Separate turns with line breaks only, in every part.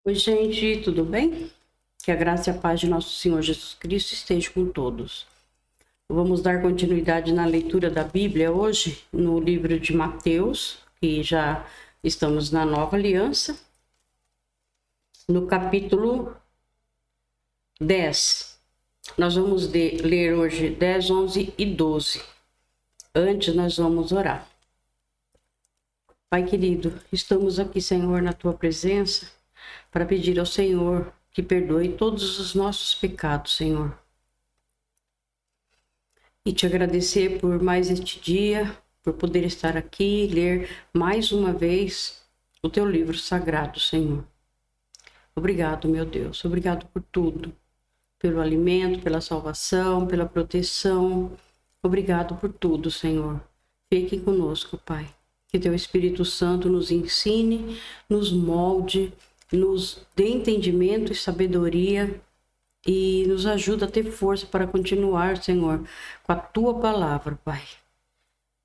Oi, gente, tudo bem? Que a graça e a paz de nosso Senhor Jesus Cristo esteja com todos. Vamos dar continuidade na leitura da Bíblia hoje, no livro de Mateus, que já estamos na Nova Aliança, no capítulo 10. Nós vamos ler hoje 10, 11 e 12. Antes, nós vamos orar. Pai querido, estamos aqui, Senhor, na Tua presença, para pedir ao Senhor que perdoe todos os nossos pecados, Senhor. E te agradecer por mais este dia, por poder estar aqui e ler mais uma vez o Teu livro sagrado, Senhor. Obrigado, meu Deus. Obrigado por tudo. Pelo alimento, pela salvação, pela proteção. Obrigado por tudo, Senhor. Fique conosco, Pai. Que Teu Espírito Santo nos ensine, nos molde, nos dê entendimento e sabedoria e nos ajuda a ter força para continuar, Senhor, com a Tua palavra, Pai.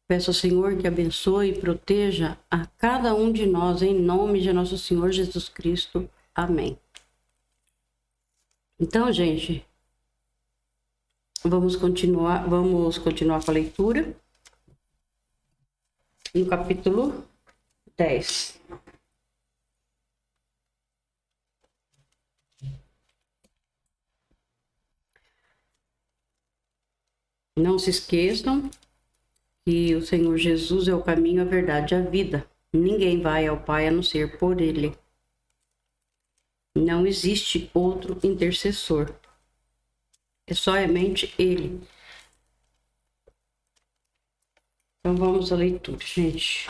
Peço ao Senhor que abençoe e proteja a cada um de nós, em nome de nosso Senhor Jesus Cristo. Amém. Então, gente, vamos continuar com a leitura no capítulo 10. Não se esqueçam que o Senhor Jesus é o caminho, a verdade e a vida. Ninguém vai ao Pai a não ser por Ele. Não existe outro intercessor. É somente Ele. Então vamos à leitura, gente.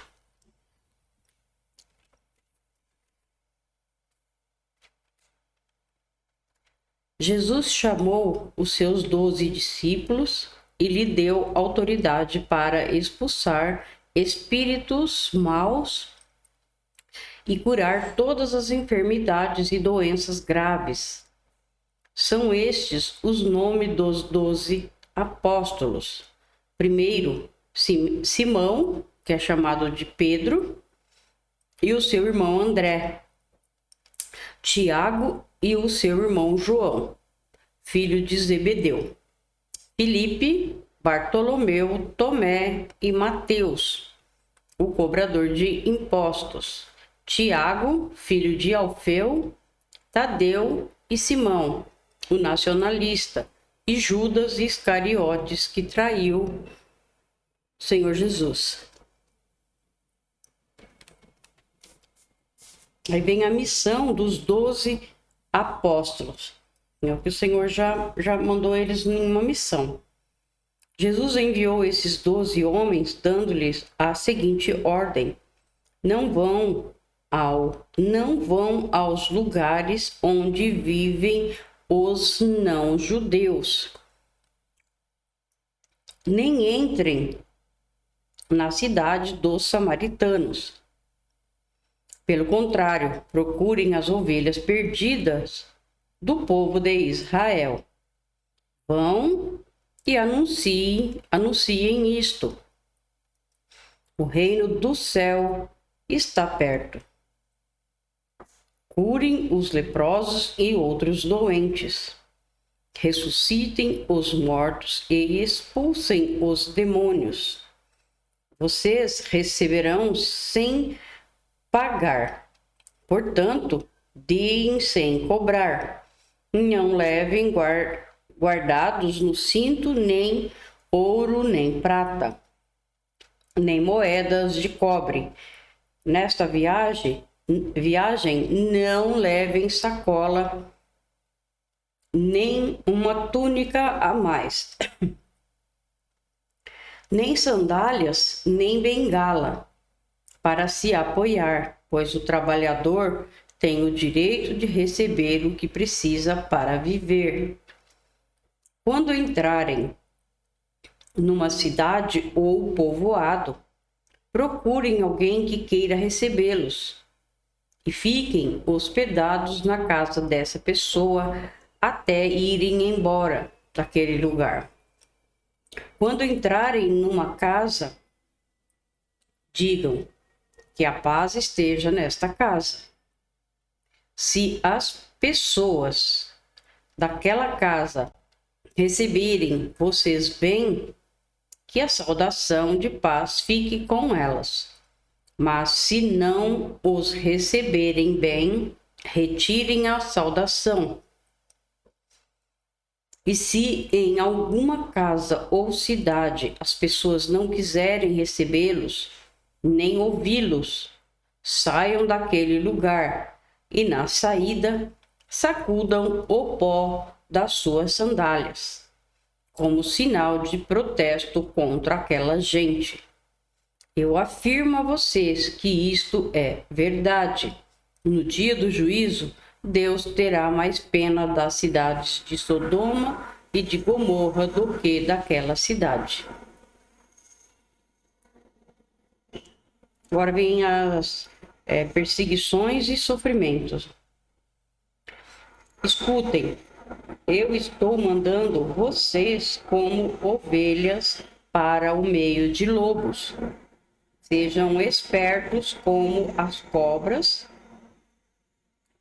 Jesus chamou os seus 12 discípulos e lhe deu autoridade para expulsar espíritos maus e curar todas as enfermidades e doenças graves. São estes os nomes dos 12 apóstolos. Primeiro, Simão, que é chamado de Pedro, e o seu irmão André. Tiago e o seu irmão João, filho de Zebedeu. Filipe, Bartolomeu, Tomé e Mateus, o cobrador de impostos. Tiago, filho de Alfeu, Tadeu e Simão, o nacionalista, e Judas Iscariotes, que traiu o Senhor Jesus. Aí vem a missão dos 12 apóstolos. É o que o Senhor já mandou eles numa missão. Jesus enviou esses 12 homens, dando-lhes a seguinte ordem: não vão aos lugares onde vivem os não-judeus, nem entrem na cidade dos samaritanos. Pelo contrário, procurem as ovelhas perdidas do povo de Israel. Vão e anunciem isto: o reino do céu está perto. Curem os leprosos e outros doentes. Ressuscitem os mortos e expulsem os demônios. Vocês receberão sem pagar. Portanto, deem sem cobrar. Não levem guardados no cinto nem ouro, nem prata, nem moedas de cobre. Nesta viagem não levem sacola, nem uma túnica a mais, nem sandálias, nem bengala para se apoiar, pois o trabalhador tem o direito de receber o que precisa para viver. Quando entrarem numa cidade ou povoado, procurem alguém que queira recebê-los e fiquem hospedados na casa dessa pessoa até irem embora daquele lugar. Quando entrarem numa casa, digam: que a paz esteja nesta casa. Se as pessoas daquela casa receberem vocês bem, que a saudação de paz fique com elas. Mas se não os receberem bem, retirem a saudação. E se em alguma casa ou cidade as pessoas não quiserem recebê-los, nem ouvi-los, saiam daquele lugar e na saída sacudam o pó das suas sandálias, como sinal de protesto contra aquela gente. Eu afirmo a vocês que isto é verdade. No dia do juízo, Deus terá mais pena das cidades de Sodoma e de Gomorra do que daquela cidade. Agora vem as perseguições e sofrimentos. Escutem, eu estou mandando vocês como ovelhas para o meio de lobos. Sejam espertos como as cobras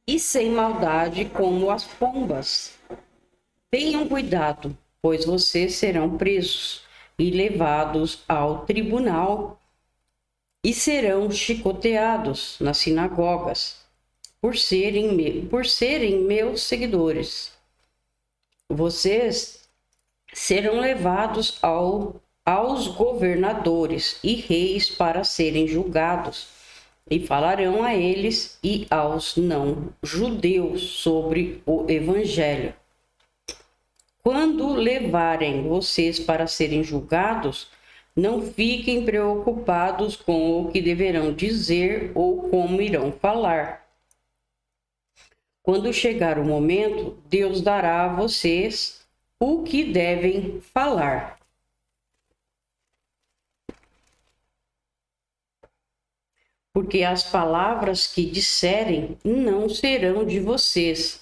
e sem maldade como as pombas. Tenham cuidado, pois vocês serão presos e levados ao tribunal e serão chicoteados nas sinagogas por serem meus seguidores. Vocês serão levados aos governadores e reis para serem julgados, e falarão a eles e aos não-judeus sobre o Evangelho. Quando levarem vocês para serem julgados, não fiquem preocupados com o que deverão dizer ou como irão falar. Quando chegar o momento, Deus dará a vocês o que devem falar. Porque as palavras que disserem não serão de vocês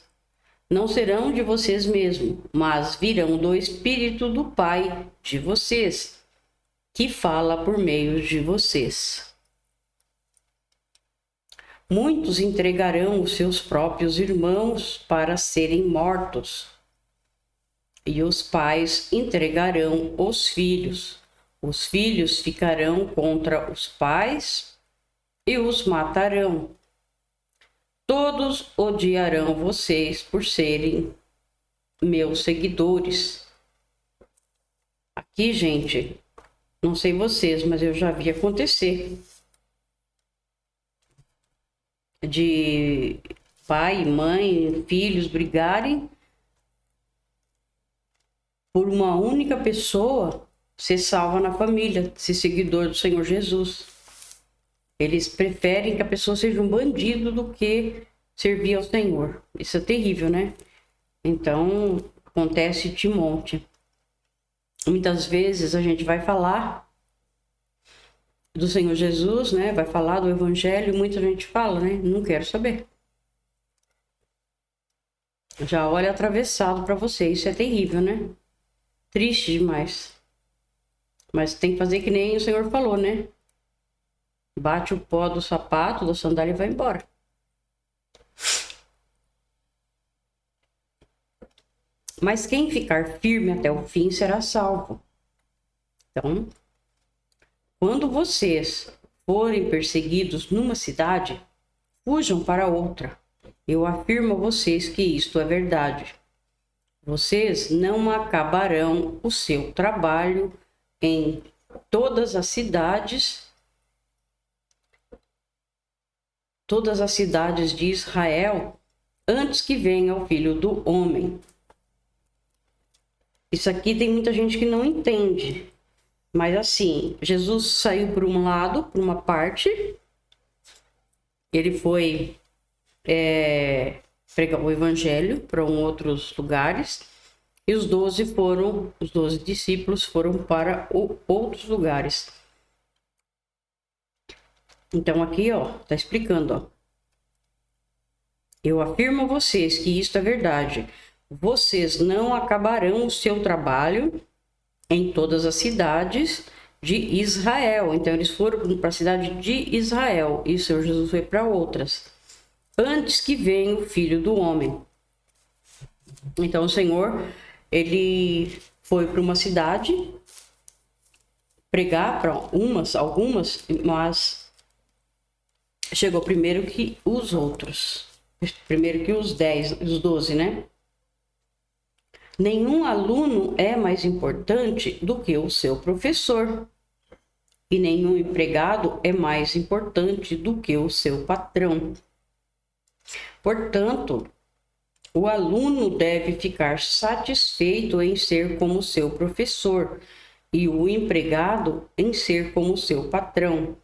mesmos, mas virão do Espírito do Pai de vocês, que fala por meio de vocês. Muitos entregarão os seus próprios irmãos para serem mortos, e os pais entregarão os filhos. Os filhos ficarão contra os pais e os matarão. Todos odiarão vocês por serem meus seguidores. Aqui, gente, não sei vocês, mas eu já vi acontecer de pai, mãe, filhos brigarem por uma única pessoa ser salva na família, ser seguidor do Senhor Jesus. Eles preferem que a pessoa seja um bandido do que servir ao Senhor. Isso é terrível, né? Então, acontece de monte. Muitas vezes a gente vai falar do Senhor Jesus, né? Vai falar do Evangelho e muita gente fala, né? Não quero saber. Já olha atravessado para você. Isso é terrível, né? Triste demais. Mas tem que fazer que nem o Senhor falou, né? Bate o pó do sapato, da sandália e vai embora. Mas quem ficar firme até o fim será salvo. Então, quando vocês forem perseguidos numa cidade, fujam para outra. Eu afirmo a vocês que isto é verdade. Vocês não acabarão o seu trabalho em todas as cidades de Israel, antes que venha o Filho do Homem. Isso aqui tem muita gente que não entende. Mas assim, Jesus saiu por um lado, por uma parte. Ele foi pregar o Evangelho para outros lugares. E os 12 discípulos foram para outros lugares. Então aqui, ó, tá explicando, ó. Eu afirmo a vocês que isto é verdade. Vocês não acabarão o seu trabalho em todas as cidades de Israel. Então eles foram para a cidade de Israel e o Senhor Jesus foi para outras. antes que venha o Filho do Homem. Então o Senhor, ele foi para uma cidade pregar para algumas, mas chegou primeiro que os outros. Primeiro que os 10, os 12, né? Nenhum aluno é mais importante do que o seu professor. E nenhum empregado é mais importante do que o seu patrão. Portanto, o aluno deve ficar satisfeito em ser como seu professor e o empregado em ser como seu patrão.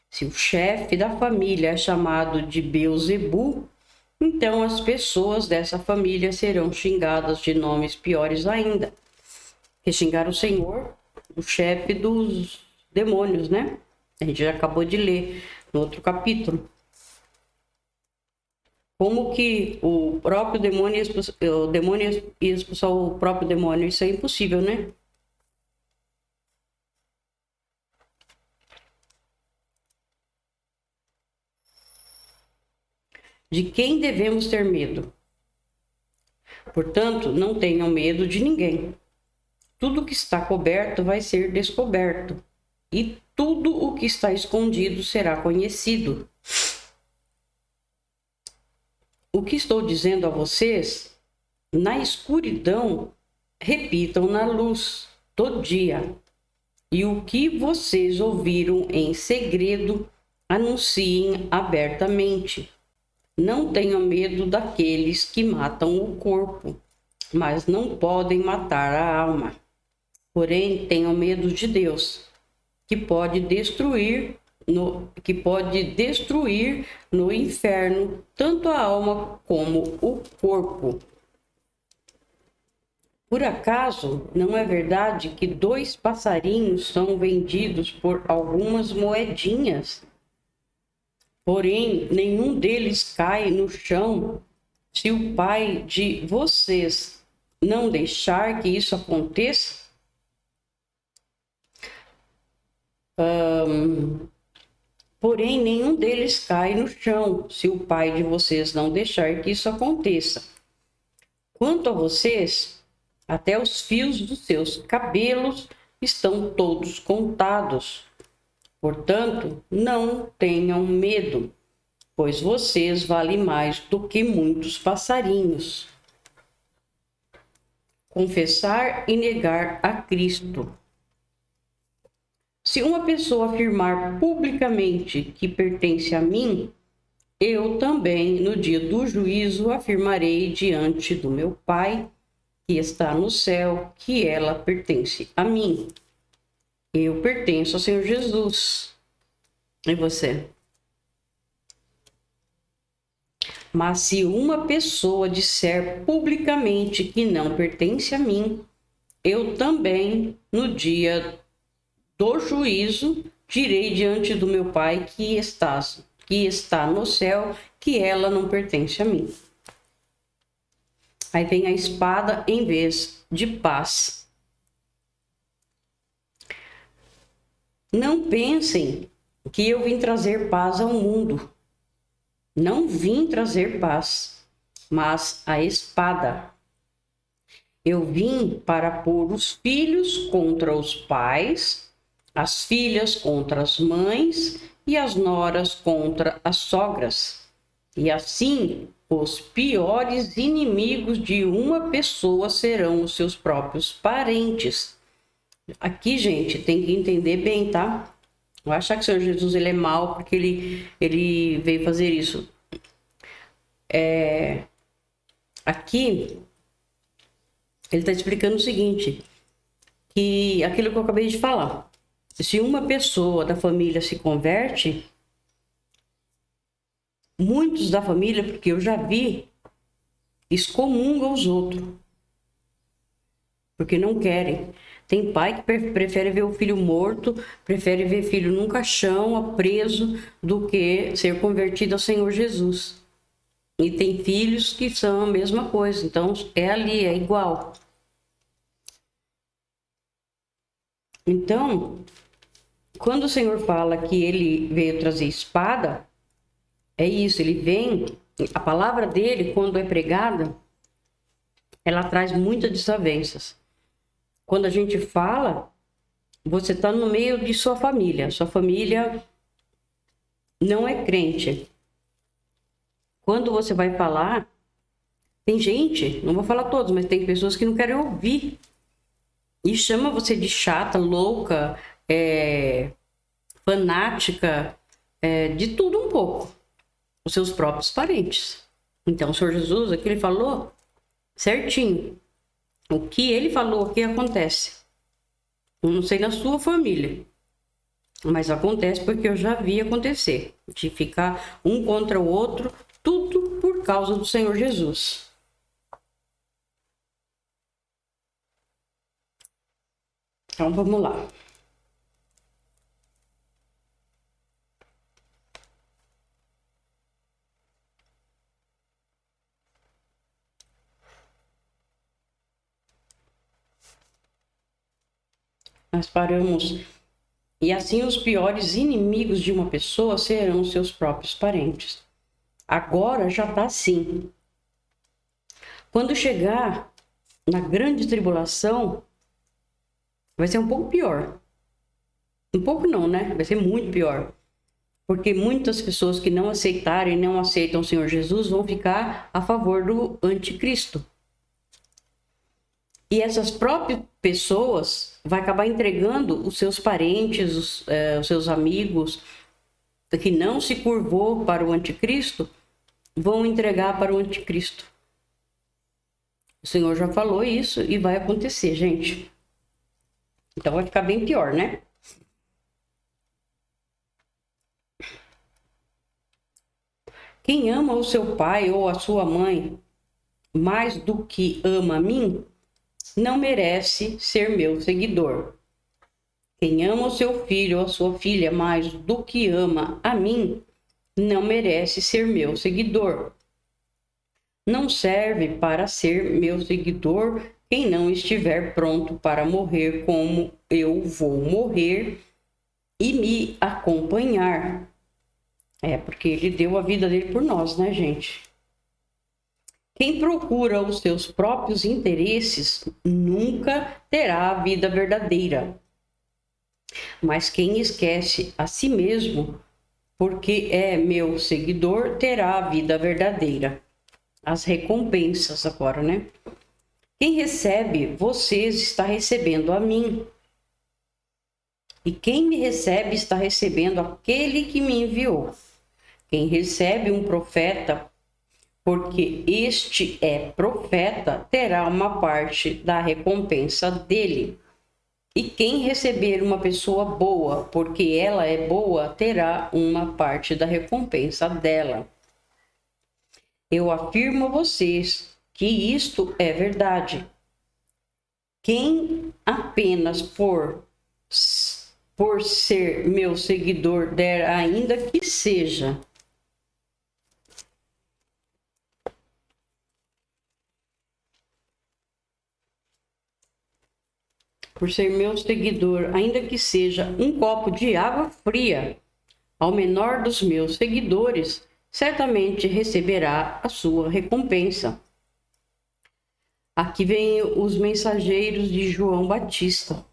Se o chefe da família é chamado de Beelzebu, então as pessoas dessa família serão xingadas de nomes piores ainda. Que xingar o Senhor, o chefe dos demônios, né? A gente já acabou de ler no outro capítulo. Como que o próprio demônio ia expulsar o próprio demônio? Isso é impossível, né? De quem devemos ter medo? Portanto, não tenham medo de ninguém. Tudo que está coberto vai ser descoberto, e tudo o que está escondido será conhecido. O que estou dizendo a vocês, na escuridão, repitam na luz, todo dia. E o que vocês ouviram em segredo, anunciem abertamente. Não tenham medo daqueles que matam o corpo, mas não podem matar a alma. Porém, tenham medo de Deus, que pode destruir no inferno tanto a alma como o corpo. Por acaso, não é verdade que 2 passarinhos são vendidos por algumas moedinhas? Porém, nenhum deles cai no chão se o Pai de vocês não deixar que isso aconteça? Porém, nenhum deles cai no chão se o Pai de vocês não deixar que isso aconteça. Quanto a vocês, até os fios dos seus cabelos estão todos contados. Portanto, não tenham medo, pois vocês valem mais do que muitos passarinhos. Confessar e negar a Cristo. Se uma pessoa afirmar publicamente que pertence a mim, eu também, no dia do juízo, afirmarei diante do meu Pai, que está no céu, que ela pertence a mim. Eu pertenço ao Senhor Jesus. E você? Mas se uma pessoa disser publicamente que não pertence a mim, eu também, no dia do juízo, direi diante do meu Pai que está no céu, que ela não pertence a mim. Aí vem a espada em vez de paz. Não pensem que eu vim trazer paz ao mundo. Não vim trazer paz, mas a espada. Eu vim para pôr os filhos contra os pais, as filhas contra as mães e as noras contra as sogras. E assim, os piores inimigos de uma pessoa serão os seus próprios parentes. Aqui, gente, tem que entender bem, tá? Não achar que o Senhor Jesus ele é mau porque ele veio fazer isso. Aqui, ele está explicando o seguinte, que aquilo que eu acabei de falar. Se uma pessoa da família se converte, muitos da família, porque eu já vi, excomungam os outros. Porque não querem. Tem pai que prefere ver o filho morto, prefere ver filho num caixão, preso, do que ser convertido ao Senhor Jesus. E tem filhos que são a mesma coisa. Então, é ali, é igual. Então, quando o Senhor fala que ele veio trazer espada, é isso, ele vem A palavra dele, quando é pregada, ela traz muitas desavenças. Quando a gente fala, você está no meio de sua família. Sua família não é crente. Quando você vai falar, tem gente, não vou falar todos, mas tem pessoas que não querem ouvir. E chama você de chata, louca, fanática, de tudo um pouco. Os seus próprios parentes. Então, o Senhor Jesus, aqui ele falou certinho. O que ele falou, o que acontece. Eu não sei na sua família, mas acontece porque eu já vi acontecer. De ficar um contra o outro, tudo por causa do Senhor Jesus. Então, vamos lá. Nós paramos. E assim os piores inimigos de uma pessoa serão seus próprios parentes. Agora já está assim. Quando chegar na grande tribulação, vai ser um pouco pior. Um pouco não, né? Vai ser muito pior. Porque muitas pessoas que não aceitarem, não aceitam o Senhor Jesus, vão ficar a favor do anticristo. E essas próprias pessoas vão acabar entregando os seus parentes, os seus amigos, que não se curvou para o anticristo, vão entregar para o anticristo. O Senhor já falou isso e vai acontecer, gente. Então vai ficar bem pior, né? Quem ama o seu pai ou a sua mãe mais do que ama a mim, não merece ser meu seguidor. Quem ama o seu filho ou a sua filha mais do que ama a mim, não merece ser meu seguidor. Não serve para ser meu seguidor quem não estiver pronto para morrer como eu vou morrer e me acompanhar. Porque ele deu a vida dele por nós, né, gente? Quem procura os seus próprios interesses nunca terá a vida verdadeira. Mas quem esquece a si mesmo, porque é meu seguidor, terá a vida verdadeira. As recompensas agora, né? Quem recebe vocês está recebendo a mim. E quem me recebe está recebendo aquele que me enviou. Quem recebe um profeta, porque este é profeta, terá uma parte da recompensa dele. E quem receber uma pessoa boa, porque ela é boa, terá uma parte da recompensa dela. Eu afirmo a vocês que isto é verdade. Quem apenas por ser meu seguidor der ainda que seja por ser meu seguidor, ainda que seja um copo de água fria, ao menor dos meus seguidores, certamente receberá a sua recompensa. Aqui vem os mensageiros de João Batista.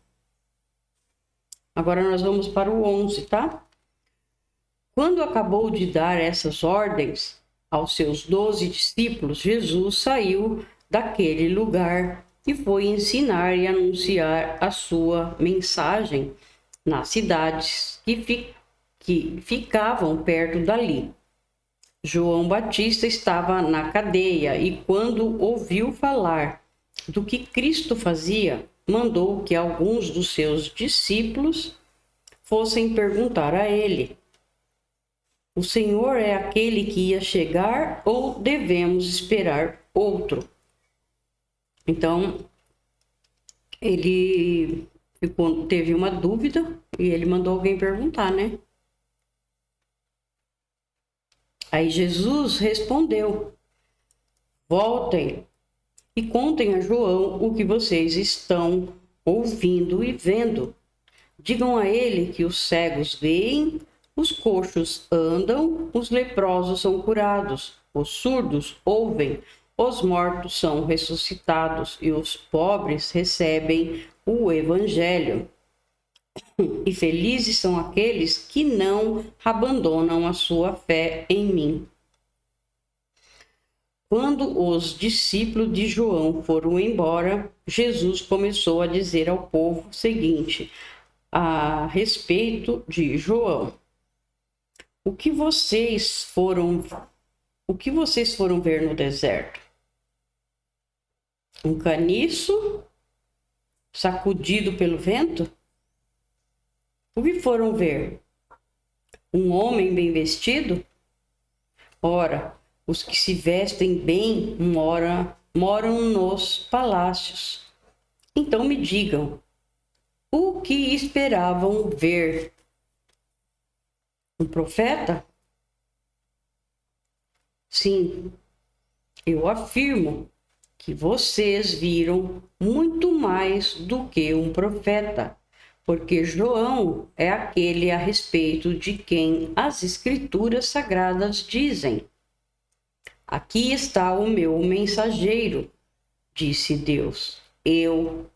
Agora nós vamos para o 11, tá? Quando acabou de dar essas ordens aos seus 12 discípulos, Jesus saiu daquele lugar e foi ensinar e anunciar a sua mensagem nas cidades que ficavam perto dali. João Batista estava na cadeia e, quando ouviu falar do que Cristo fazia, mandou que alguns dos seus discípulos fossem perguntar a ele: o Senhor é aquele que ia chegar ou devemos esperar outro? Então, ele teve uma dúvida e ele mandou alguém perguntar, né? Aí Jesus respondeu: voltem e contem a João o que vocês estão ouvindo e vendo. Digam a ele que os cegos veem, Os coxos andam, os leprosos são curados, os surdos ouvem, os mortos são ressuscitados e os pobres recebem o evangelho. E felizes são aqueles que não abandonam a sua fé em mim. Quando os discípulos de João foram embora, Jesus começou a dizer ao povo o seguinte a respeito de João: O que vocês foram ver no deserto? Um caniço sacudido pelo vento? O que foram ver? Um homem bem vestido? Ora, os que se vestem bem moram nos palácios. Então me digam, o que esperavam ver? Um profeta? Sim, eu afirmo que vocês viram muito mais do que um profeta, porque João é aquele a respeito de quem as Escrituras Sagradas dizem: Aqui está o meu mensageiro, disse Deus. Eu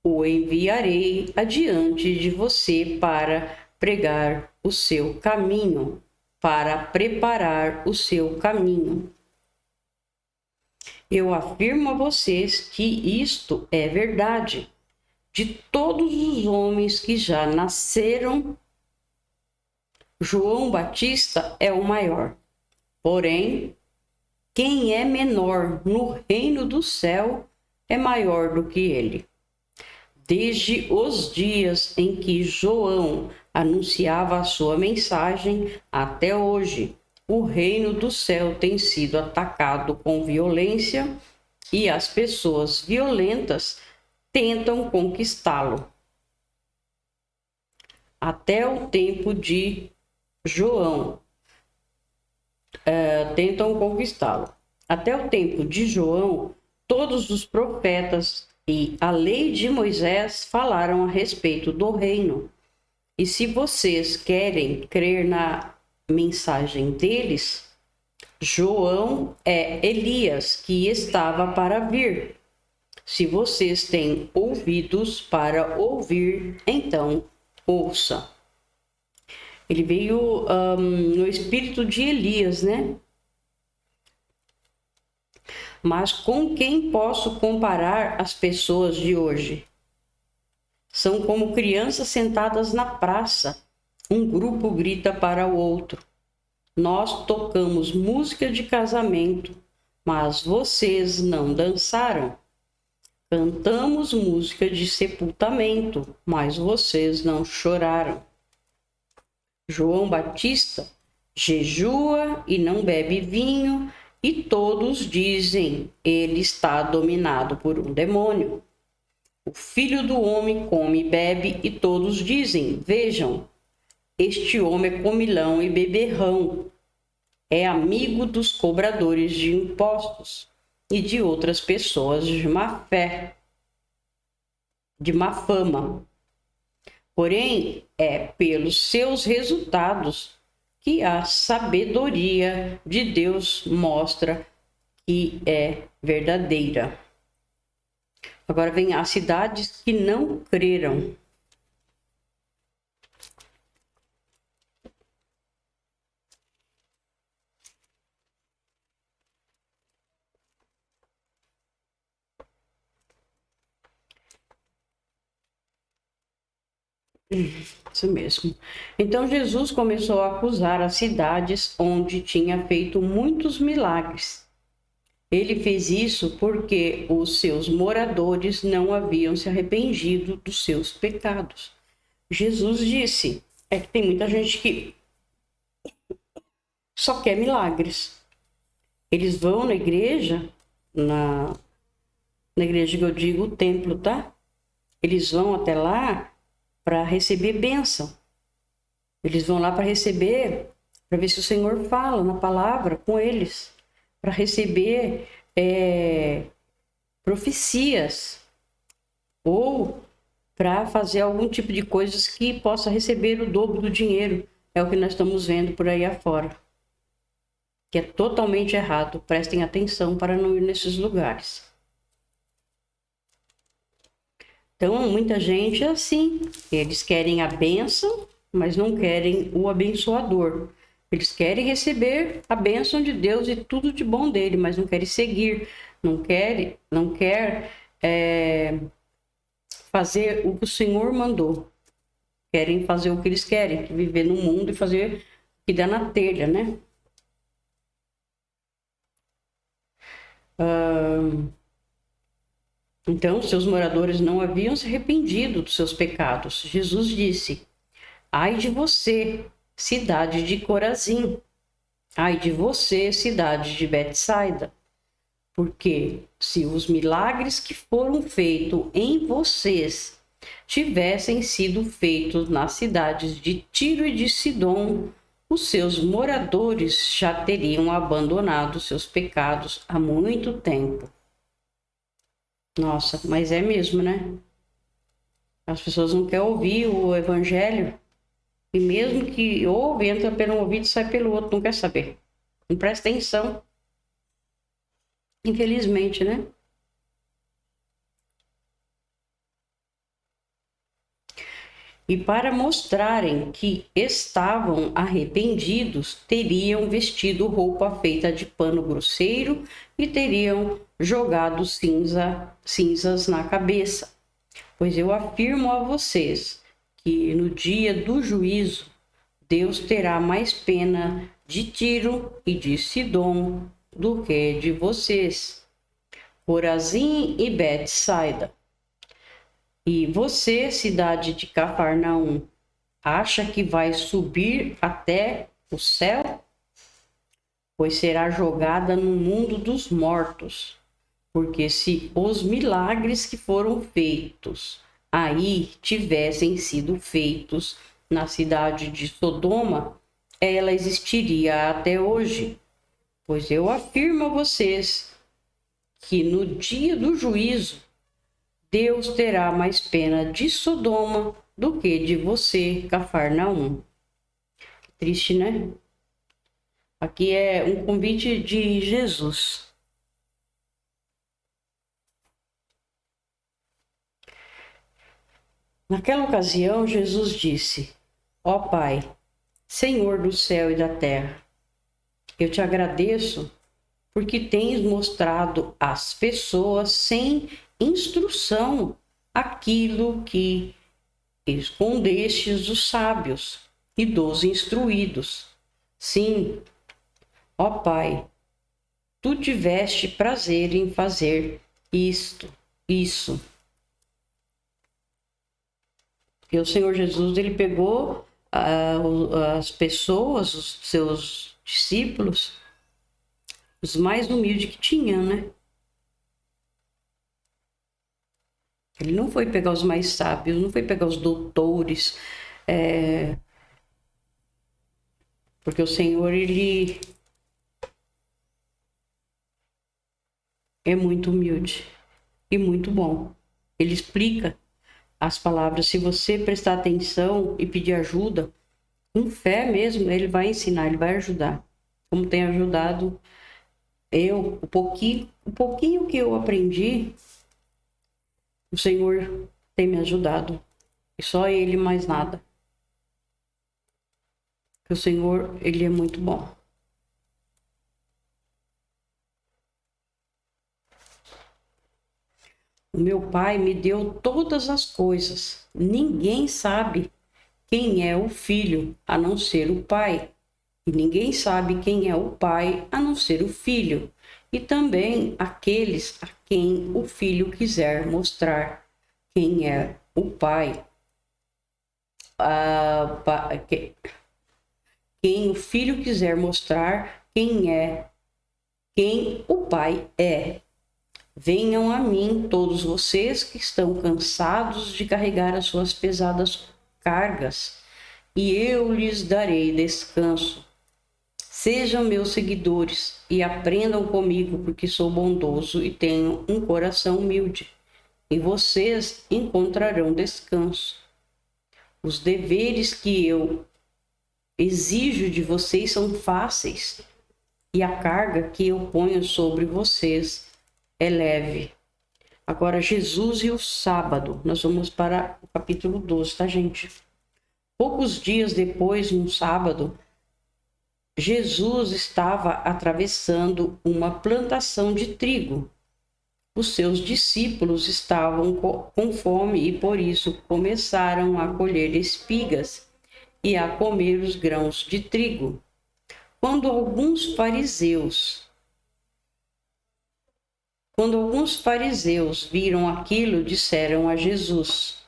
o enviarei adiante de você para pregar o seu caminho, para preparar o seu caminho. Eu afirmo a vocês que isto é verdade. De todos os homens que já nasceram, João Batista é o maior. Porém, quem é menor no reino do céu é maior do que ele. Desde os dias em que João anunciava a sua mensagem até hoje, o reino do céu tem sido atacado com violência e as pessoas violentas tentam conquistá-lo. Até o tempo de João, tentam conquistá-lo. Até o tempo de João, todos os profetas e a lei de Moisés falaram a respeito do reino. E se vocês querem crer na mensagem deles, João é Elias que estava para vir. Se vocês têm ouvidos para ouvir, então ouça. Ele veio no espírito de Elias, né? Mas com quem posso comparar as pessoas de hoje? São como crianças sentadas na praça. Um grupo grita para o outro. Nós tocamos música de casamento, mas vocês não dançaram. Cantamos música de sepultamento, mas vocês não choraram. João Batista jejua e não bebe vinho, e todos dizem, ele está dominado por um demônio. O Filho do Homem come e bebe, e todos dizem, vejam, este homem é comilão e beberrão, é amigo dos cobradores de impostos e de outras pessoas de má fé, de má fama. Porém, é pelos seus resultados que a sabedoria de Deus mostra que é verdadeira. Agora vem as cidades que não creram. Isso mesmo. Então Jesus começou a acusar as cidades onde tinha feito muitos milagres. Ele fez isso porque os seus moradores não haviam se arrependido dos seus pecados. Jesus disse, é que tem muita gente que só quer milagres. Eles vão na igreja, na igreja que eu digo, o templo, tá? Eles vão até lá para receber bênção. Eles vão lá para receber, para ver se o Senhor fala na palavra com eles, para receber profecias, ou para fazer algum tipo de coisas que possa receber o dobro do dinheiro. é o que nós estamos vendo por aí afora, que é totalmente errado. Prestem atenção para não ir nesses lugares. Então, muita gente é assim, eles querem a bênção, mas não querem o abençoador. Eles querem receber a bênção de Deus e tudo de bom dele, mas não querem seguir, não quer fazer o que o Senhor mandou. Querem fazer o que eles querem, viver no mundo e fazer o que dá na telha, né? Então, seus moradores não haviam se arrependido dos seus pecados. Jesus disse: ai de você, cidade de Corazim! Ai de você, cidade de Betsaida! Porque se os milagres que foram feitos em vocês tivessem sido feitos nas cidades de Tiro e de Sidom, os seus moradores já teriam abandonado seus pecados há muito tempo. Nossa, mas é mesmo, né? As pessoas não querem ouvir o evangelho. E mesmo que ouve, entra pelo ouvido e sai pelo outro, não quer saber. Não presta atenção. Infelizmente, né? E para mostrarem que estavam arrependidos, teriam vestido roupa feita de pano grosseiro e teriam jogado cinzas na cabeça. Pois eu afirmo a vocês que no dia do juízo, Deus terá mais pena de Tiro e de Sidom do que de vocês, Corazim e Betsaida. E você, cidade de Cafarnaum, acha que vai subir até o céu? Pois será jogada no mundo dos mortos. Porque se os milagres que foram feitos aí tivessem sido feitos na cidade de Sodoma, ela existiria até hoje. Pois eu afirmo a vocês que no dia do juízo, Deus terá mais pena de Sodoma do que de você, Cafarnaum. Triste, né? Aqui é um convite de Jesus. Naquela ocasião, Jesus disse: ó Pai, Senhor do céu e da terra, eu te agradeço porque tens mostrado às pessoas sem instrução aquilo que escondestes dos sábios e dos instruídos. Sim, ó Pai, tu tiveste prazer em fazer isso. E o Senhor Jesus, ele pegou as pessoas, os seus discípulos, os mais humildes que tinham, né? Ele não foi pegar os mais sábios, não foi pegar os doutores, porque o Senhor, ele é muito humilde e muito bom. Ele explica as palavras. Se você prestar atenção e pedir ajuda, com fé mesmo, ele vai ensinar, ele vai ajudar. Como tem ajudado eu, o pouquinho que eu aprendi, o Senhor tem me ajudado. E só Ele, mais nada. Porque o Senhor, Ele é muito bom. O meu Pai me deu todas as coisas. Ninguém sabe quem é o Filho, a não ser o Pai. E ninguém sabe quem é o Pai, a não ser o Filho. E também aqueles a quem o Filho quiser mostrar quem é o Pai. Quem o Filho quiser mostrar quem o Pai é. Venham a mim todos vocês que estão cansados de carregar as suas pesadas cargas, e eu lhes darei descanso. Sejam meus seguidores e aprendam comigo, porque sou bondoso e tenho um coração humilde, e vocês encontrarão descanso. Os deveres que eu exijo de vocês são fáceis e a carga que eu ponho sobre vocês é leve. Agora, Jesus e o sábado. Nós vamos para o capítulo 12, tá, gente? Poucos dias depois, num sábado, Jesus estava atravessando uma plantação de trigo. Os seus discípulos estavam com fome e por isso começaram a colher espigas e a comer os grãos de trigo. Quando alguns fariseus viram aquilo, disseram a Jesus: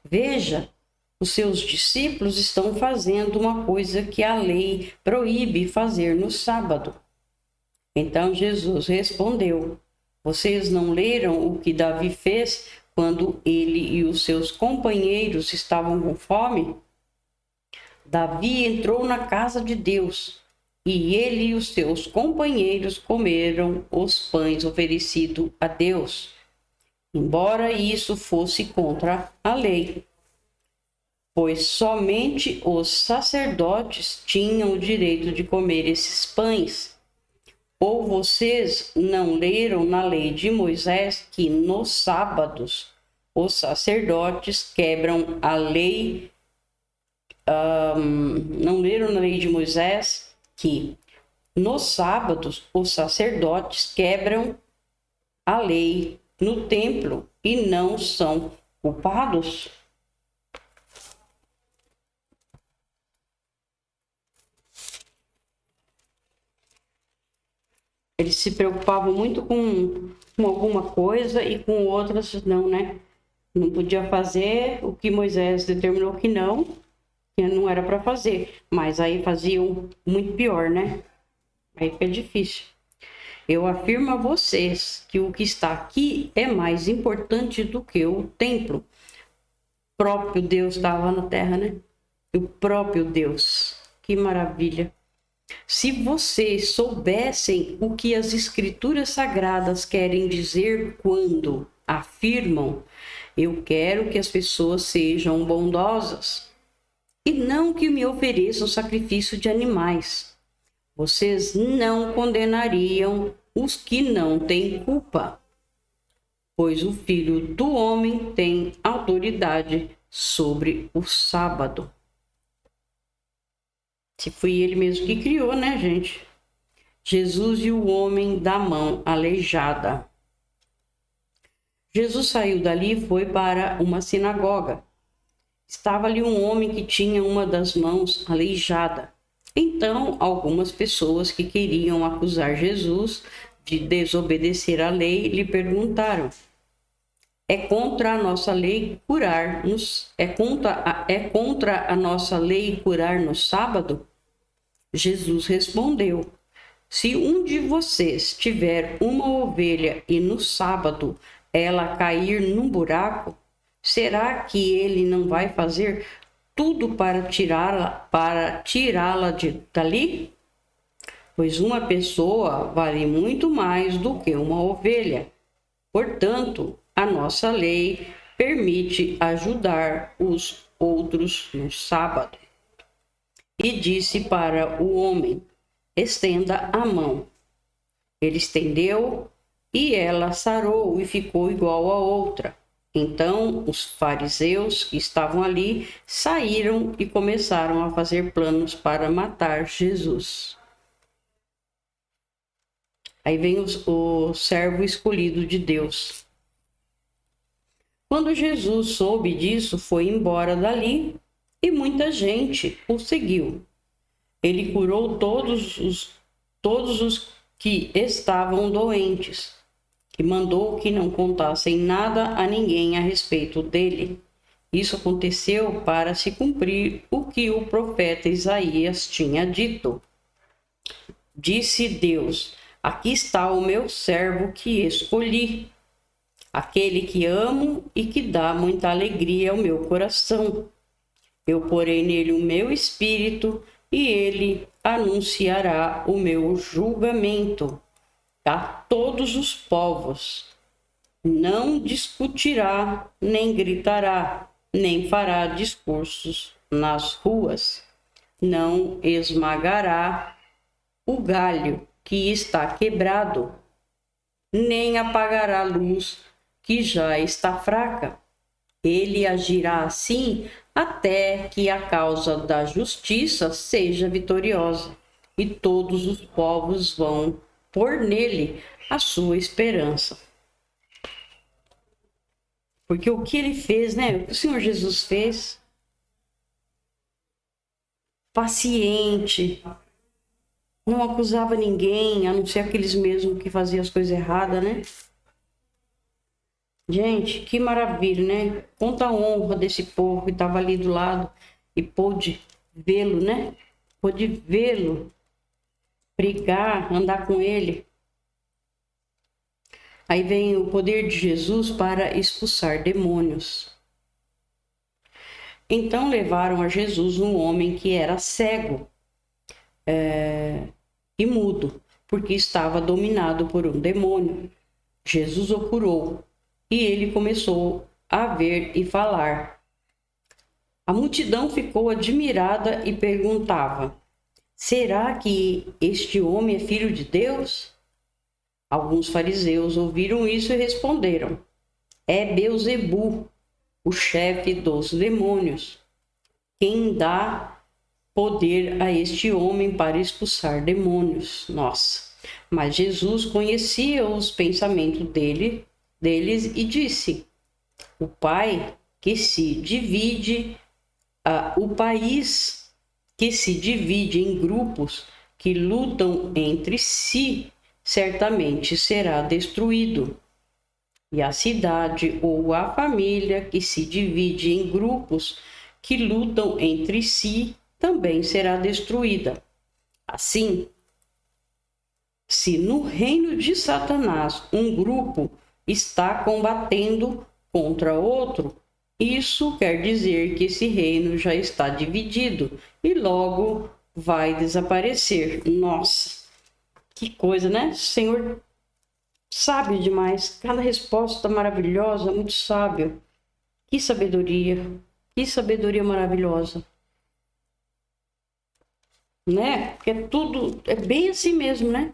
Veja, os seus discípulos estão fazendo uma coisa que a lei proíbe fazer no sábado. Então Jesus respondeu: Vocês não leram o que Davi fez quando ele e os seus companheiros estavam com fome? Davi entrou na casa de Deus e ele e os seus companheiros comeram os pães oferecidos a Deus, embora isso fosse contra a lei, pois somente os sacerdotes tinham o direito de comer esses pães. Ou vocês não leram na lei de Moisés que nos sábados os sacerdotes quebram a lei? Não leram na lei de Moisés que nos sábados os sacerdotes quebram a lei no templo e não são culpados? Eles se preocupavam muito com alguma coisa e com outras não, né? Não podia fazer o que Moisés determinou que não era para fazer. Mas aí faziam muito pior, né? Aí fica difícil. Eu afirmo a vocês que o que está aqui é mais importante do que o templo. O próprio Deus estava na terra, né? O próprio Deus. Que maravilha. Se vocês soubessem o que as escrituras sagradas querem dizer quando afirmam: eu quero que as pessoas sejam bondosas e não que me ofereçam sacrifício de animais, vocês não condenariam os que não têm culpa, pois o Filho do Homem tem autoridade sobre o sábado. Se foi ele mesmo que criou, né, gente? Jesus e o homem da mão aleijada. Jesus saiu dali e foi para uma sinagoga. Estava ali um homem que tinha uma das mãos aleijada. Então, algumas pessoas que queriam acusar Jesus de desobedecer à lei lhe perguntaram: é contra a nossa lei curar-nos? É contra a nossa lei curar no sábado? Jesus respondeu: se um de vocês tiver uma ovelha e no sábado ela cair num buraco, será que ele não vai fazer tudo para tirá-la dali? Pois uma pessoa vale muito mais do que uma ovelha. Portanto, a nossa lei permite ajudar os outros no sábado. E disse para o homem: estenda a mão. Ele estendeu e ela sarou e ficou igual a outra. Então os fariseus que estavam ali saíram e começaram a fazer planos para matar Jesus. Aí vem o servo escolhido de Deus. Quando Jesus soube disso, foi embora dali e muita gente o seguiu. Ele curou todos os que estavam doentes e mandou que não contassem nada a ninguém a respeito dele. Isso aconteceu para se cumprir o que o profeta Isaías tinha dito. Disse Deus: aqui está o meu servo que escolhi, aquele que amo e que dá muita alegria ao meu coração. Eu porei nele o meu espírito e ele anunciará o meu julgamento a todos os povos. Não discutirá, nem gritará, nem fará discursos nas ruas, não esmagará o galho que está quebrado, nem apagará a luz que já está fraca. Ele agirá assim até que a causa da justiça seja vitoriosa, e todos os povos vão pôr nele a sua esperança. Porque o que ele fez, né? O que o Senhor Jesus fez, paciente, não acusava ninguém, a não ser aqueles mesmos que faziam as coisas erradas, né? Gente, que maravilha, né? Quanta honra desse povo que estava ali do lado e pôde vê-lo, né? Pôde vê-lo, brigar, andar com ele. Aí vem o poder de Jesus para expulsar demônios. Então levaram a Jesus um homem que era cego e mudo, porque estava dominado por um demônio. Jesus o curou e ele começou a ver e falar. A multidão ficou admirada e perguntava: será que este homem é filho de Deus? Alguns fariseus ouviram isso e responderam: é Beelzebu, o chefe dos demônios, quem dá poder a este homem para expulsar demônios. Nossa! Mas Jesus conhecia os pensamentos deles e disse: o país que se divide em grupos que lutam entre si, certamente será destruído. E a cidade ou a família que se divide em grupos que lutam entre si também será destruída. Assim, se no reino de Satanás um grupo está combatendo contra outro, isso quer dizer que esse reino já está dividido e logo vai desaparecer. Nossa, que coisa, né? O Senhor sabe demais. Cada resposta maravilhosa, muito sábio. Que sabedoria maravilhosa. Né? Porque tudo é bem assim mesmo, né?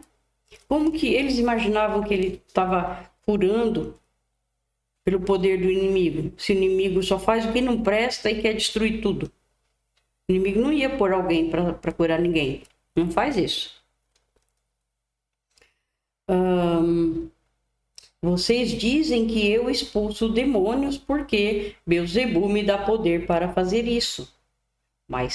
Como que eles imaginavam que ele estava curando pelo poder do inimigo? Se o inimigo só faz o que não presta e quer destruir tudo. O inimigo não ia pôr alguém para curar ninguém. Não faz isso. Vocês dizem que eu expulso demônios porque Beelzebu me dá poder para fazer isso. Mas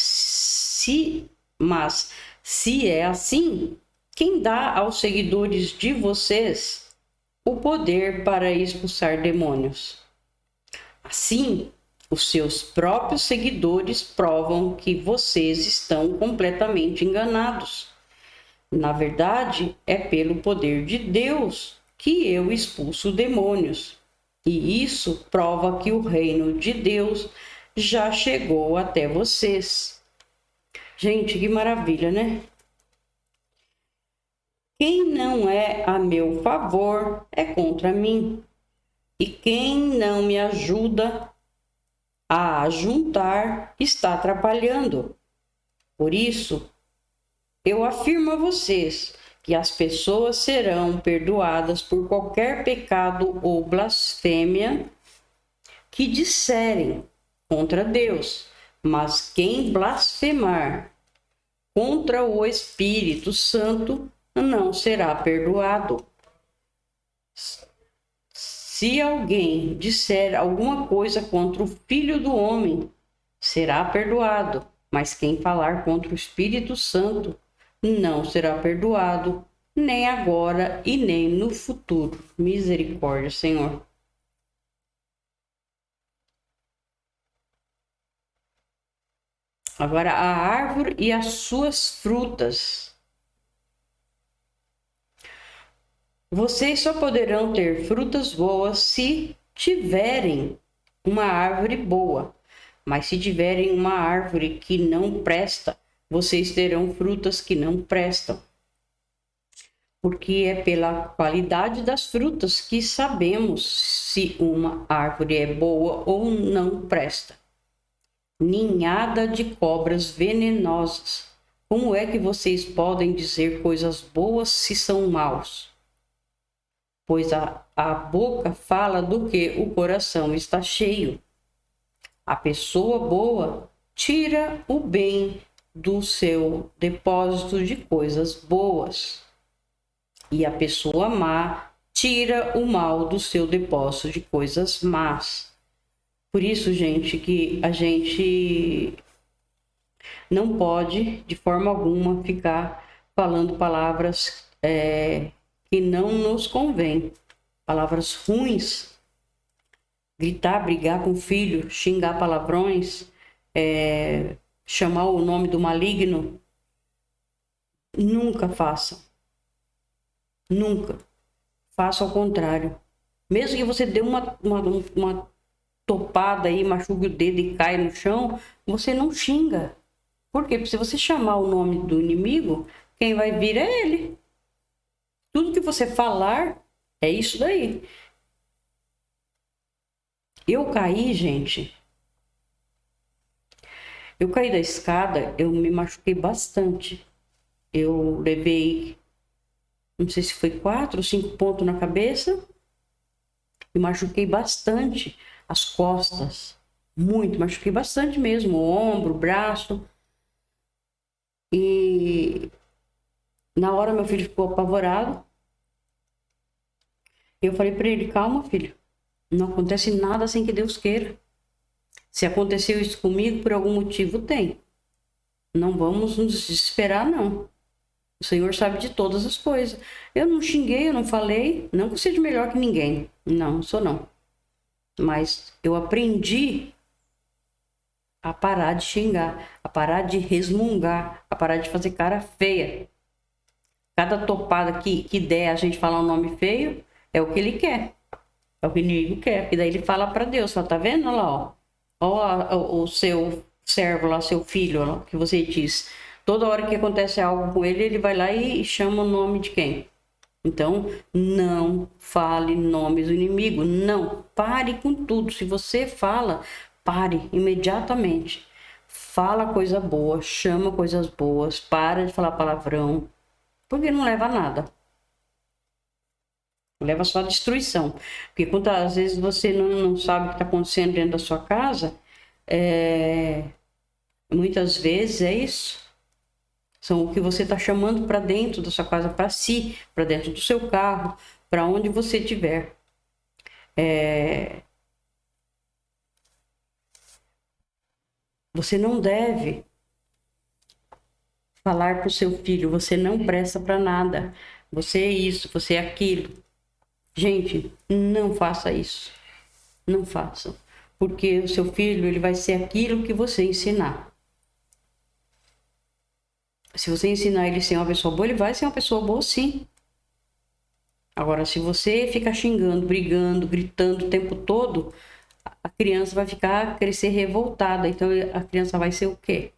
se é assim, quem dá aos seguidores de vocês o poder para expulsar demônios? Assim, os seus próprios seguidores provam que vocês estão completamente enganados. Na verdade, é pelo poder de Deus que eu expulso demônios. E isso prova que o reino de Deus já chegou até vocês. Gente, que maravilha, né? Quem não é a meu favor é contra mim. E quem não me ajuda a juntar está atrapalhando. Por isso, eu afirmo a vocês que as pessoas serão perdoadas por qualquer pecado ou blasfêmia que disserem contra Deus. Mas quem blasfemar contra o Espírito Santo não será perdoado. Se alguém disser alguma coisa contra o Filho do Homem, será perdoado. Mas quem falar contra o Espírito Santo não será perdoado, nem agora e nem no futuro. Misericórdia, Senhor. Agora, a árvore e as suas frutas. Vocês só poderão ter frutas boas se tiverem uma árvore boa. Mas se tiverem uma árvore que não presta, vocês terão frutas que não prestam. Porque é pela qualidade das frutas que sabemos se uma árvore é boa ou não presta. ninhada de cobras venenosas. Como é que vocês podem dizer coisas boas se são maus? Pois a boca fala do que o coração está cheio. A pessoa boa tira o bem do seu depósito de coisas boas. E a pessoa má tira o mal do seu depósito de coisas más. Por isso, gente, que a gente não pode, de forma alguma, ficar falando palavras que não nos convêm. Palavras ruins. Gritar, brigar com o filho, xingar palavrões, chamar o nome do maligno. Nunca façam. Nunca. Faça ao contrário. Mesmo que você dê uma topada aí, machuque o dedo e caia no chão, você não xinga. Por quê? Porque se você chamar o nome do inimigo, quem vai vir é ele. Tudo que você falar é isso daí. Eu caí, gente. Eu caí da escada, eu me machuquei bastante. Eu levei, não sei se foi 4 ou 5 pontos na cabeça. Me machuquei bastante as costas. Muito, machuquei bastante mesmo. O ombro, o braço. E na hora meu filho ficou apavorado. Eu falei para ele, calma, filho. Não acontece nada sem que Deus queira. Se aconteceu isso comigo, por algum motivo tem. Não vamos nos desesperar, não. O Senhor sabe de todas as coisas. Eu não xinguei, eu não falei. Não que eu seja melhor que ninguém. Não sou não. Mas eu aprendi a parar de xingar, a parar de resmungar, a parar de fazer cara feia. Cada topada que der a gente falar um nome feio, é o que ele quer. É o que o inimigo quer. E daí ele fala para Deus, fala, tá vendo? Olha lá, ó. Olha o seu servo lá, seu filho, ó, que você diz. Toda hora que acontece algo com ele, ele vai lá e chama o nome de quem? Então, não fale nomes do inimigo. Não, pare com tudo. Se você fala, pare imediatamente. Fala coisa boa, chama coisas boas, para de falar palavrão, porque não leva a nada. Leva só a destruição. Porque às vezes você não sabe o que está acontecendo dentro da sua casa, muitas vezes é isso. São o que você está chamando para dentro da sua casa, para si, para dentro do seu carro, para onde você estiver. Você não deve falar para o seu filho, você não presta para nada. Você é isso, você é aquilo. Gente, não faça isso. Não faça. Porque o seu filho, ele vai ser aquilo que você ensinar. Se você ensinar ele a ser uma pessoa boa, ele vai ser uma pessoa boa, sim. Agora, se você ficar xingando, brigando, gritando o tempo todo, a criança vai crescer revoltada. Então, a criança vai ser o quê?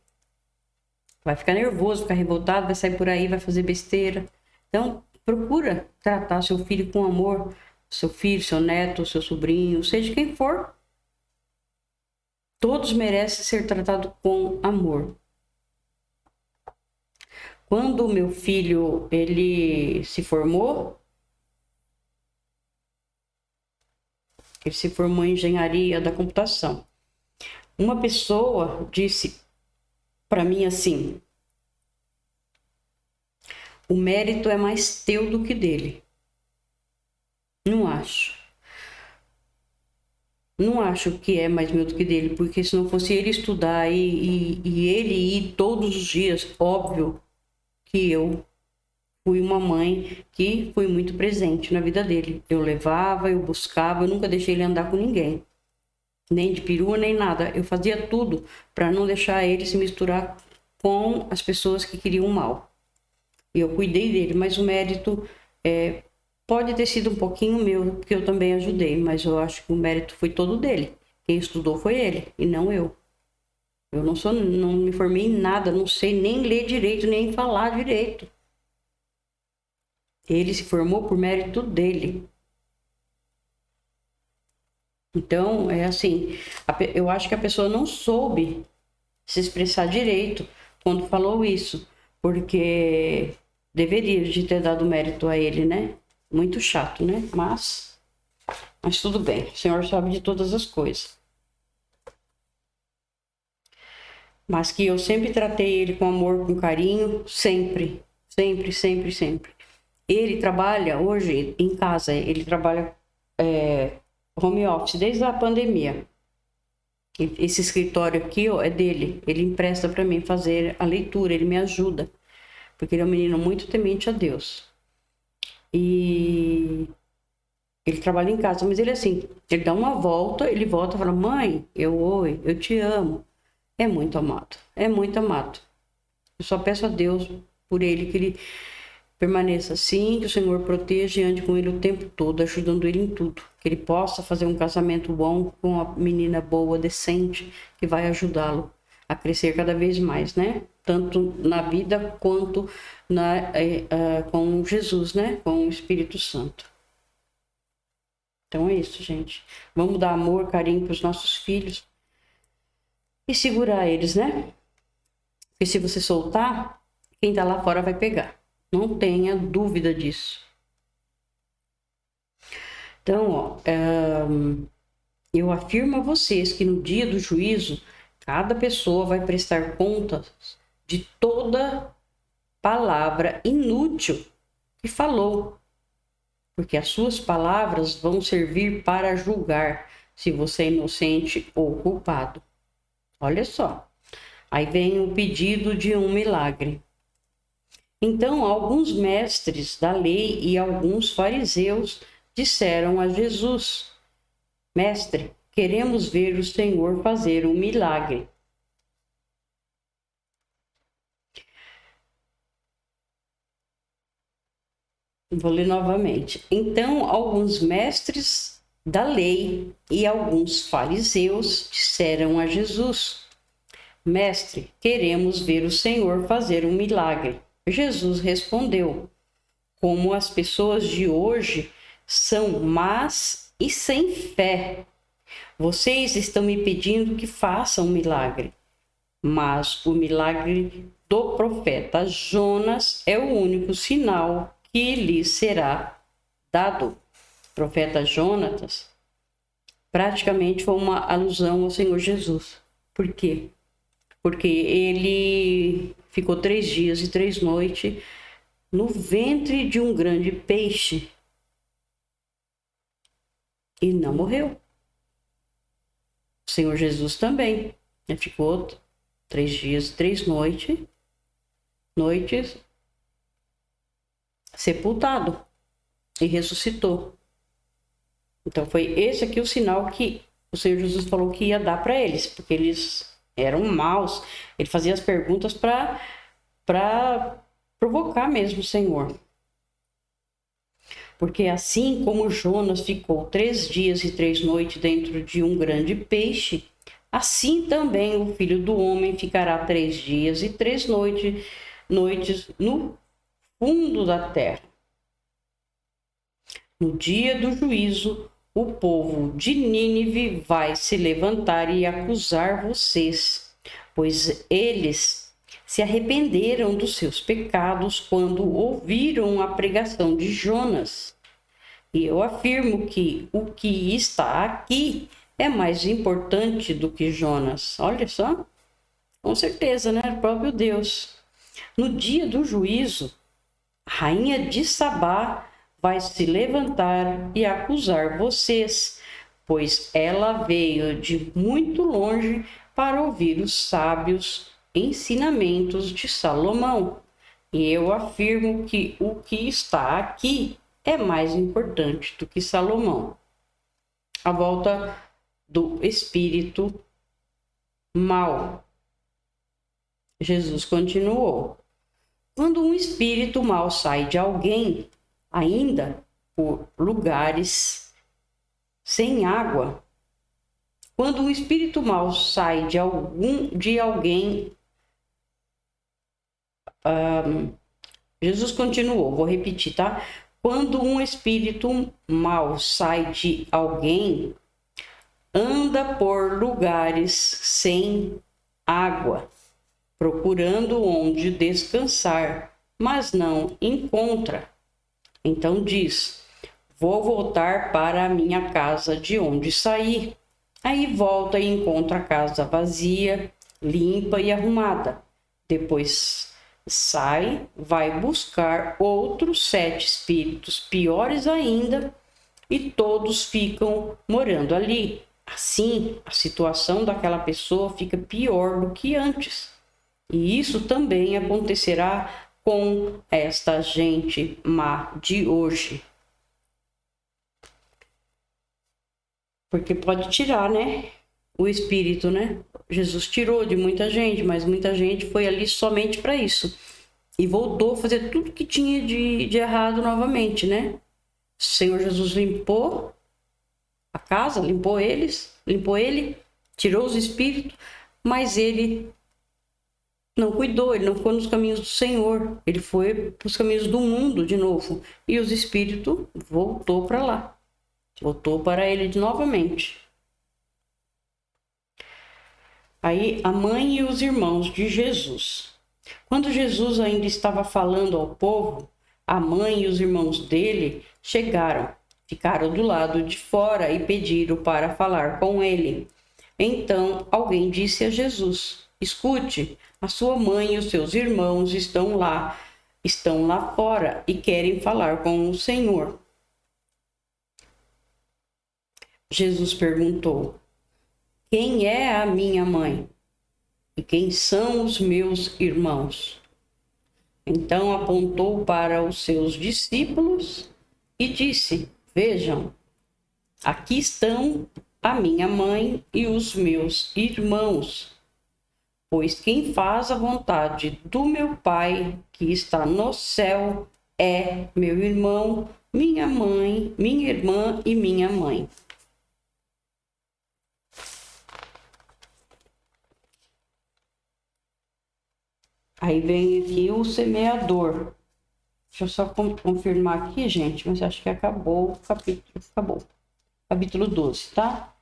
Vai ficar nervoso, ficar revoltado, vai sair por aí, vai fazer besteira. Então, procura tratar seu filho com amor. Seu filho, seu neto, seu sobrinho, seja quem for. Todos merecem ser tratados com amor. Quando o meu filho, ele se formou em engenharia da computação. Uma pessoa disse para mim assim: o mérito é mais teu do que dele. Não acho. Não acho que é mais meu do que dele, porque se não fosse ele estudar e ele ir todos os dias, óbvio que eu fui uma mãe que fui muito presente na vida dele. Eu levava, eu buscava, eu nunca deixei ele andar com ninguém. Nem de perua, nem nada. Eu fazia tudo para não deixar ele se misturar com as pessoas que queriam mal. E eu cuidei dele, mas o mérito pode ter sido um pouquinho meu, porque eu também ajudei, mas eu acho que o mérito foi todo dele. Quem estudou foi ele, e não eu. Eu não me formei em nada, não sei nem ler direito, nem falar direito. Ele se formou por mérito dele. Então, é assim, eu acho que a pessoa não soube se expressar direito quando falou isso, porque deveria de ter dado mérito a ele, né? Muito chato, né? Mas tudo bem, o Senhor sabe de todas as coisas. Mas que eu sempre tratei ele com amor, com carinho, sempre, sempre, sempre, sempre. Ele trabalha hoje em casa, ele trabalha home office desde a pandemia. Esse escritório aqui, ó, é dele. Ele empresta para mim fazer a leitura, ele me ajuda, porque ele é um menino muito temente a Deus. E ele trabalha em casa, mas ele assim, ele dá uma volta, ele volta e fala: mãe, oi, eu te amo. É muito amado, é muito amado. Eu só peço a Deus por ele, que ele permaneça assim, que o Senhor proteja e ande com ele o tempo todo, ajudando ele em tudo. Que ele possa fazer um casamento bom com uma menina boa, decente, que vai ajudá-lo a crescer cada vez mais, né? Tanto na vida quanto com Jesus, né? Com o Espírito Santo. Então é isso, gente. Vamos dar amor, carinho para os nossos filhos e segurar eles, né? Porque se você soltar, quem tá lá fora vai pegar. Não tenha dúvida disso. Então, ó, eu afirmo a vocês que no dia do juízo, cada pessoa vai prestar contas de toda palavra inútil que falou. Porque as suas palavras vão servir para julgar se você é inocente ou culpado. Olha só. Aí vem o pedido de um milagre. Então, alguns mestres da lei e alguns fariseus disseram a Jesus: Mestre, queremos ver o Senhor fazer um milagre. Vou ler novamente. Então, alguns mestres da lei e alguns fariseus disseram a Jesus: Mestre, queremos ver o Senhor fazer um milagre. Jesus respondeu: Como as pessoas de hoje são más e sem fé. Vocês estão me pedindo que faça um milagre, mas o milagre do profeta Jonas é o único sinal que lhes será dado. O profeta Jonas praticamente foi uma alusão ao Senhor Jesus. Por quê? Porque ele ficou 3 dias e 3 noites no ventre de um grande peixe e não morreu. O Senhor Jesus também. Ele ficou 3 dias e 3 noites sepultado e ressuscitou. Então foi esse aqui o sinal que o Senhor Jesus falou que ia dar para eles, porque eles eram maus. Ele fazia as perguntas para provocar mesmo o Senhor. Porque assim como Jonas ficou 3 dias e 3 noites dentro de um grande peixe, assim também o Filho do Homem ficará 3 dias e 3 noites no fundo da terra. No dia do juízo, o povo de Nínive vai se levantar e acusar vocês, pois eles se arrependeram dos seus pecados quando ouviram a pregação de Jonas. E eu afirmo que o que está aqui é mais importante do que Jonas. Olha só, com certeza, né? O próprio Deus. No dia do juízo, a rainha de Sabá vai se levantar e acusar vocês, pois ela veio de muito longe para ouvir os sábios ensinamentos de Salomão. E eu afirmo que o que está aqui é mais importante do que Salomão. A volta do espírito mau. Jesus continuou: quando um espírito mau sai de alguém, ainda por lugares sem água, quando um espírito mau sai de alguém, Jesus continuou, vou repetir, tá? Quando um espírito mau sai de alguém, anda por lugares sem água, procurando onde descansar, mas não encontra. Então diz: vou voltar para a minha casa de onde saí. Aí volta e encontra a casa vazia, limpa e arrumada. Depois sai, vai buscar outros 7 espíritos, piores ainda, e todos ficam morando ali. Assim, a situação daquela pessoa fica pior do que antes. E isso também acontecerá com esta gente má de hoje. Porque pode tirar, né? O espírito, né? Jesus tirou de muita gente, mas muita gente foi ali somente para isso. E voltou a fazer tudo que tinha de errado novamente, né? O Senhor Jesus limpou a casa, limpou ele, tirou os espíritos, mas ele não cuidou, ele não ficou nos caminhos do Senhor, ele foi para os caminhos do mundo de novo. E os espíritos voltou para lá, voltou para ele novamente. Aí a mãe e os irmãos de Jesus. Quando Jesus ainda estava falando ao povo, a mãe e os irmãos dele chegaram, ficaram do lado de fora e pediram para falar com ele. Então alguém disse a Jesus: escute, a sua mãe e os seus irmãos estão lá fora e querem falar com o Senhor. Jesus perguntou: quem é a minha mãe? E quem são os meus irmãos? Então apontou para os seus discípulos e disse: vejam, aqui estão a minha mãe e os meus irmãos. Pois quem faz a vontade do meu Pai, que está no céu, é meu irmão, minha mãe, minha irmã e minha mãe. Aí vem aqui o semeador. Deixa eu só confirmar aqui, gente, mas acho que acabou o capítulo. Acabou. Capítulo 12, tá?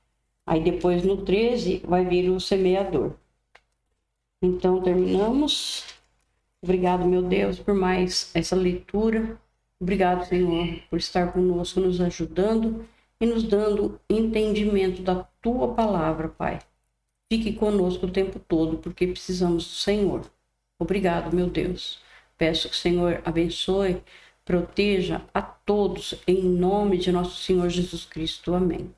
Aí depois no 13 vai vir o semeador. Então terminamos. Obrigado, meu Deus, por mais essa leitura. Obrigado, Senhor, por estar conosco, nos ajudando e nos dando entendimento da tua palavra, Pai. Fique conosco o tempo todo, porque precisamos do Senhor. Obrigado, meu Deus. Peço que o Senhor abençoe, proteja a todos, em nome de nosso Senhor Jesus Cristo. Amém.